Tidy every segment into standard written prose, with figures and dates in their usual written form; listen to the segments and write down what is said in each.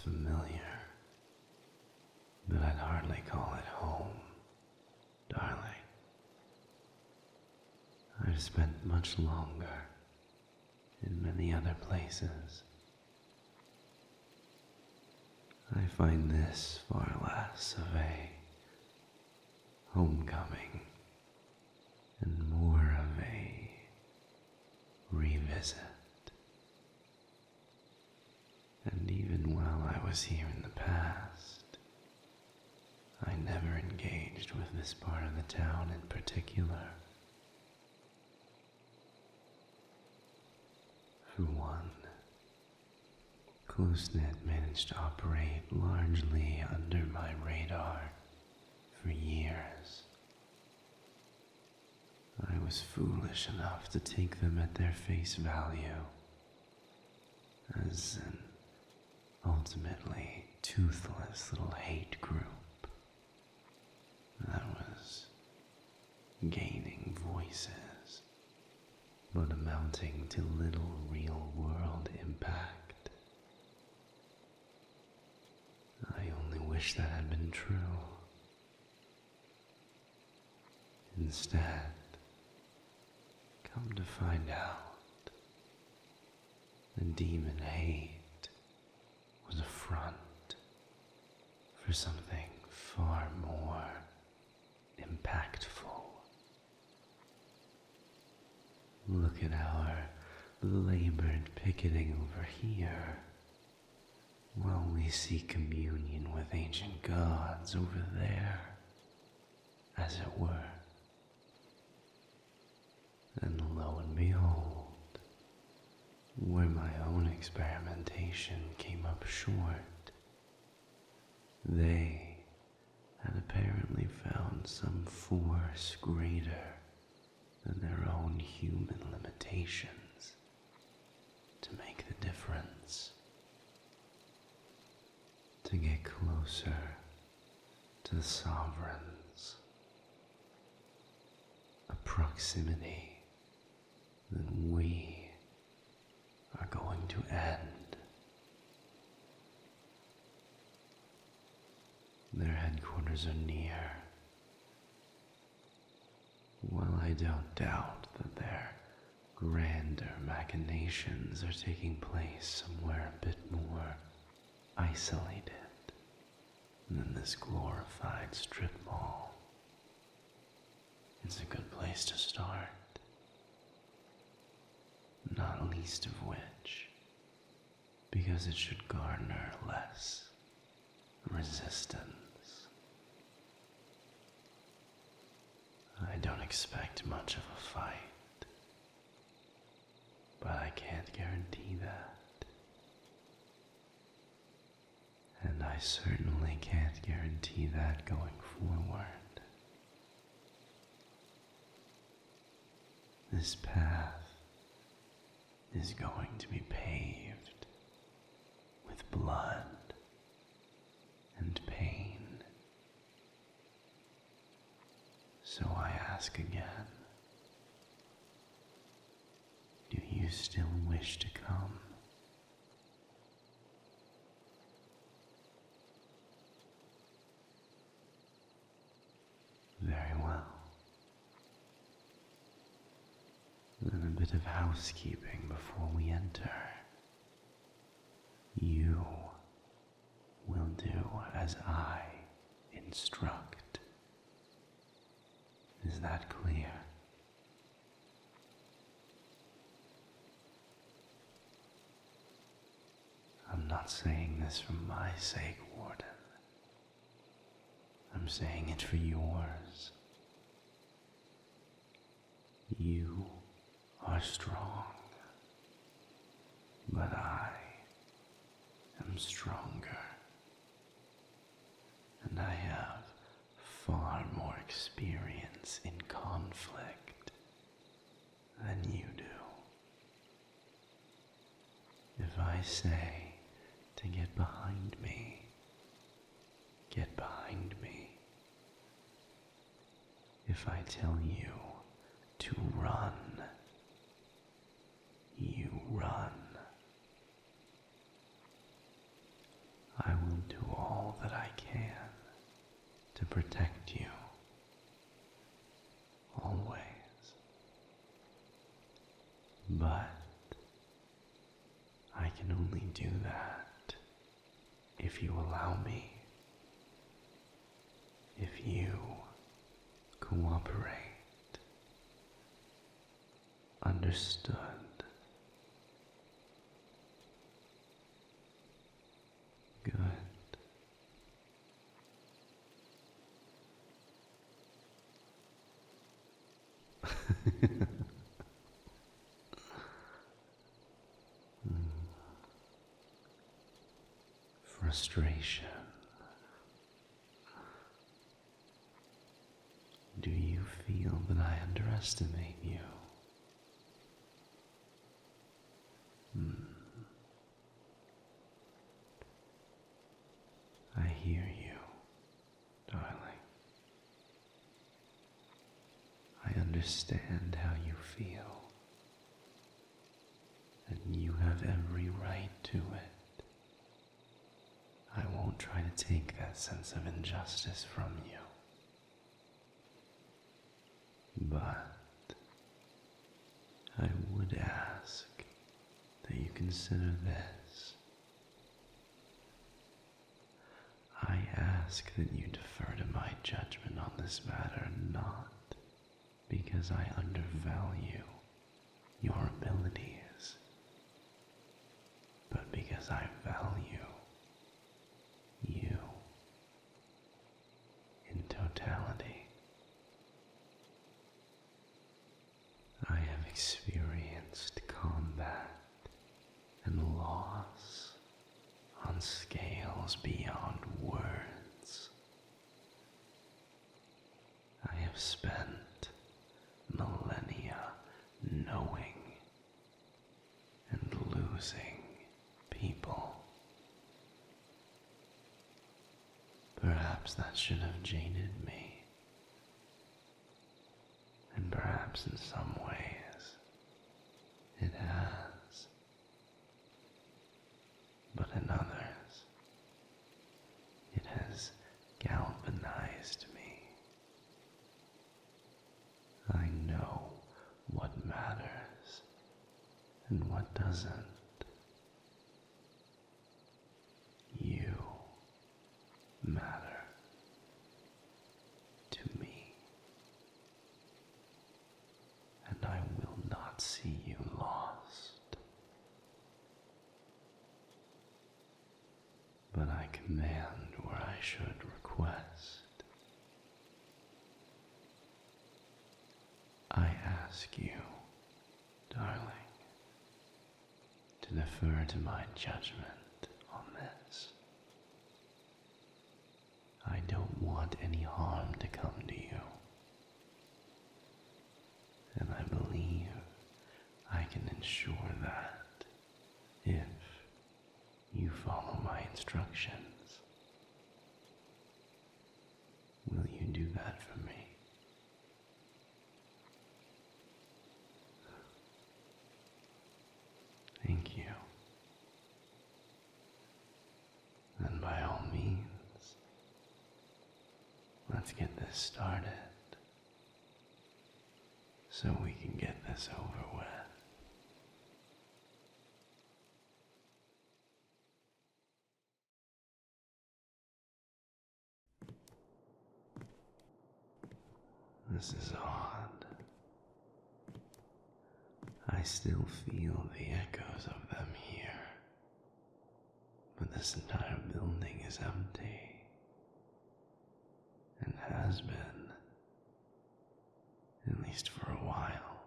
familiar, but I'd hardly call it home, darling. I've spent much longer in many other places. I find this far less of a homecoming and more of a revisit. And even while I was here in the past, I never engaged with this part of the town in particular. For one, Close-Knit managed to operate largely under my radar for years. I was foolish enough to take them at their face value as an ultimately toothless little hate group that was gaining voices but amounting to little real-world impact. I only wish that had been true. Instead, come to find out, the demon hate was a front for something far more impactful. Look at our labored picketing over here, while we seek communion with ancient gods over there, as it were. And lo and behold, where my own experimentation came up short, they had apparently found some force greater than their own human limitations to make the difference, to get closer to the sovereigns, a proximity that we are going to end. Their headquarters are near. While I don't doubt that their grander machinations are taking place somewhere a bit more isolated than this glorified strip mall, it's a good place to start. Not least of which, because it should garner less resistance. I don't expect much of a fight, but I can't guarantee that. And I certainly can't guarantee that going forward. This path is going to be paved with blood and pain. So I ask again, do you still wish to come? Very well. Then a bit of housekeeping before we enter. You will do as I instruct. Is that clear? I'm not saying this for my sake, Warden. I'm saying it for yours. You are strong, but I am stronger, and I have far more experience in conflict than you do. If I say to get behind me, get behind me. If I tell you to run, you run. do all that I can to protect you. Always. But I can only do that if you allow me. If you cooperate. Understood? Good. Frustration. Do you feel that I underestimate you? I hear you, darling. I understand how you feel, and you have every right to it. I won't try to take that sense of injustice from you. But I would ask that you consider this. I ask that you defer to my judgment on this matter, not because I undervalue your abilities, but because I value you in totality. I have experienced combat and loss on scales beyond words. I have spent millennia knowing and losing people. Perhaps that should have jaded me, and perhaps in some ways it has. But in others, it has galvanized me. I know what matters and what doesn't. You matter to me, and I will not see you lost. But I command where I should request. I ask you, darling, to defer to my judgment on this. I don't want any harm to come to you, and I believe I can ensure that if you follow my instructions. Will you do that for me? Thank you. And by all means, let's get this started so we can get this over with. This is odd. I still feel the echoes of them here, but this entire building is empty, and has been, at least for a while.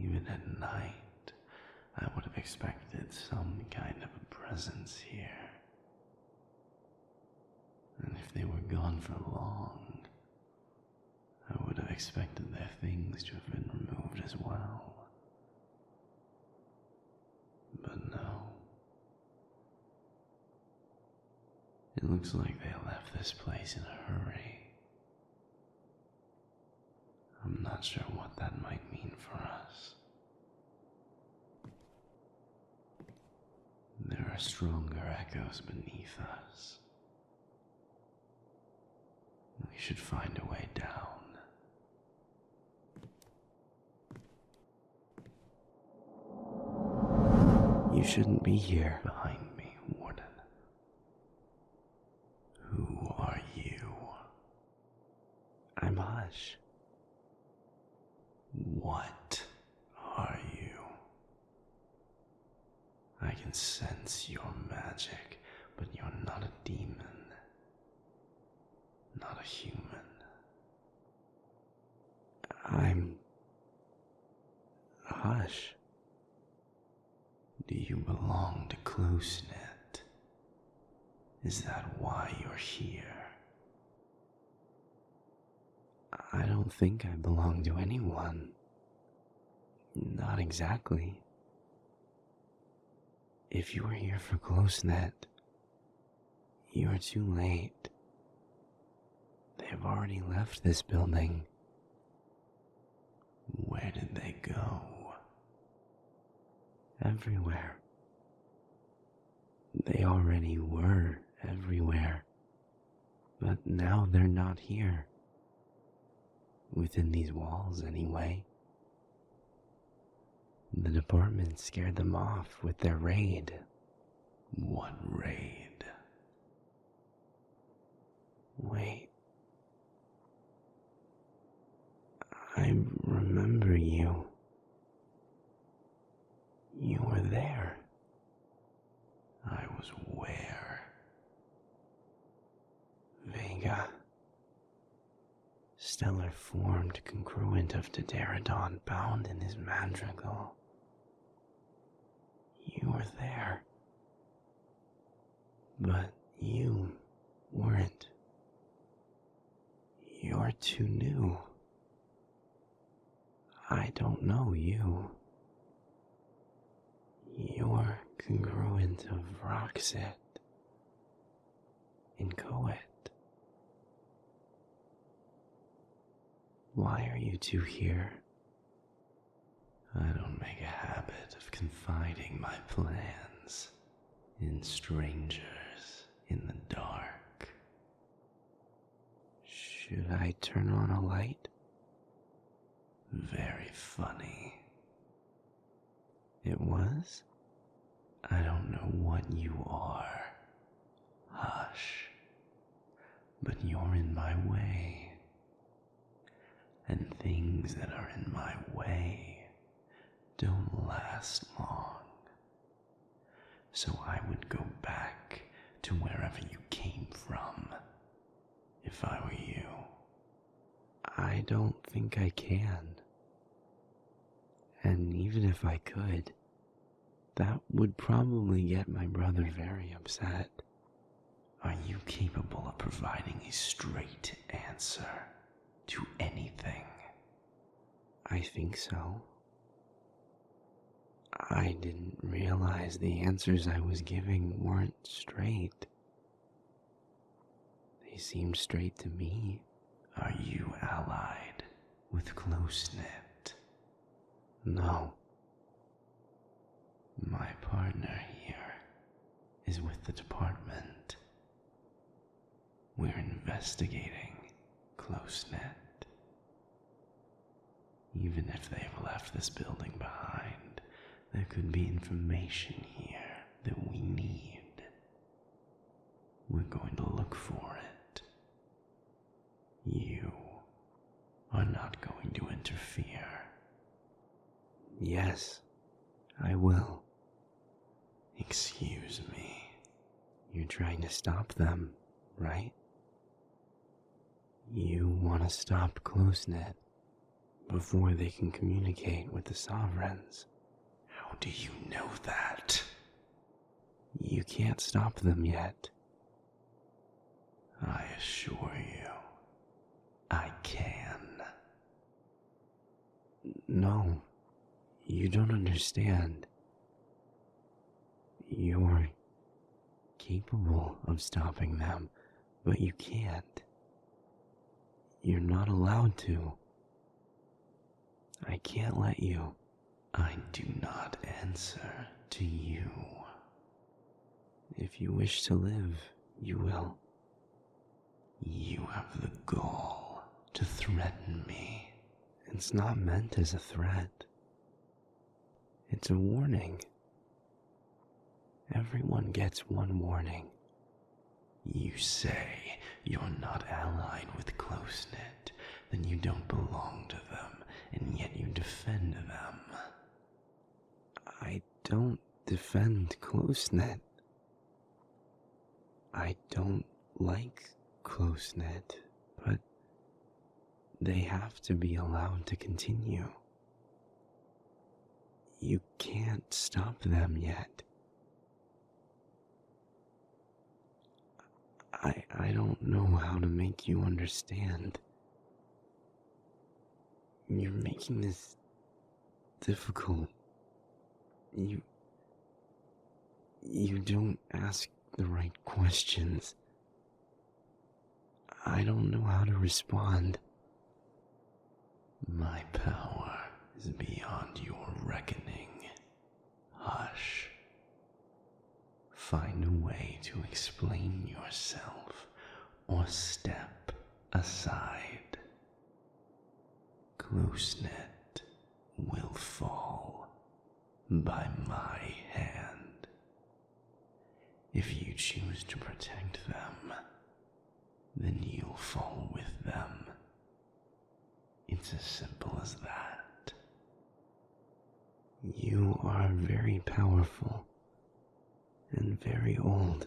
Even at night, I would have expected some kind of a presence here. And if they were gone for long, I would have expected their things to have been removed as well. But no. It looks like they left this place in a hurry. I'm not sure what that might mean for us. There are are stronger echoes beneath us. We should find a way down. You shouldn't be here. Behind me, Warden. Who are you? I'm Hush. What are you? I can sense your magic, but you're not a demon. Not a human. I'm Hush. Do you belong to Close-Knit? Is that why you're here? I don't think I belong to anyone. Not exactly. If you were here for Close-Knit, you are too late. They have already left this building. Where did they go? Everywhere. They already were everywhere. But now they're not here. Within these walls, anyway. The department scared them off with their raid. What raid? Wait. I remember you. You were there. I was where? Vega. Stellar formed congruent of Pterodon bound in his madrigal. You were there. But you weren't. You're too new. I don't know you. You're congruent of Roxette. Inchoate. Why are you two here? I don't make a habit of confiding my plans in strangers in the dark. Should I turn on a light? Very funny. It was? I don't know what you are, Hush, but you're in my way. And things that are in my way don't last long. So I would go back to wherever you came from, if I were you. I don't think I can. And even if I could, that would probably get my brother very upset. Are you capable of providing a straight answer to anything? I think so. I didn't realize the answers I was giving weren't straight. They seemed straight to me. Are you allied with Close-Knit? No. My partner here is with the department. We're investigating Close-Knit. Even if they've left this building behind, there could be information here that we need. We're going to look for it. You are not going to interfere. Yes, I will. Excuse me. You're trying to stop them, right? You want to stop Close-Knit before they can communicate with the sovereigns. How do you know that? You can't stop them yet. I assure you, I can. No, you don't understand. You're capable of stopping them, but you can't. You're not allowed to. I can't let you. I do not answer to you. If you wish to live, you will. You have the gall to threaten me. It's not meant as a threat. It's a warning. Everyone gets one warning. You say you're not allied with close-knit, then you don't belong to them, and yet you defend them. I don't defend close-knit. I don't like close-knit, but they have to be allowed to continue. You can't stop them yet. I don't know how to make you understand. You're making this difficult. You don't ask the right questions. I don't know how to respond. My power is beyond your reckoning. Hush. Find a way to explain yourself or step aside. Close-knit will fall by my hand. If you choose to protect them, then you'll fall with them. It's as simple as that. You are very powerful, and very old,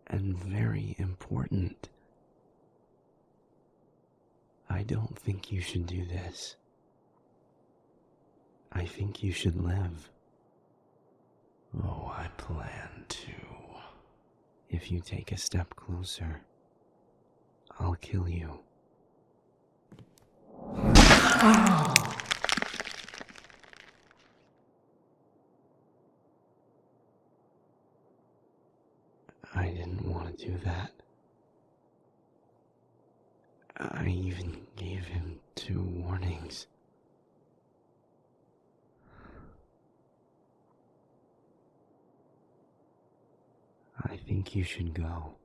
and very important. I don't think you should do this. I think you should live. Oh, I plan to. If you take a step closer, I'll kill you. I didn't want to do that. I even gave him 2 warnings. I think you should go.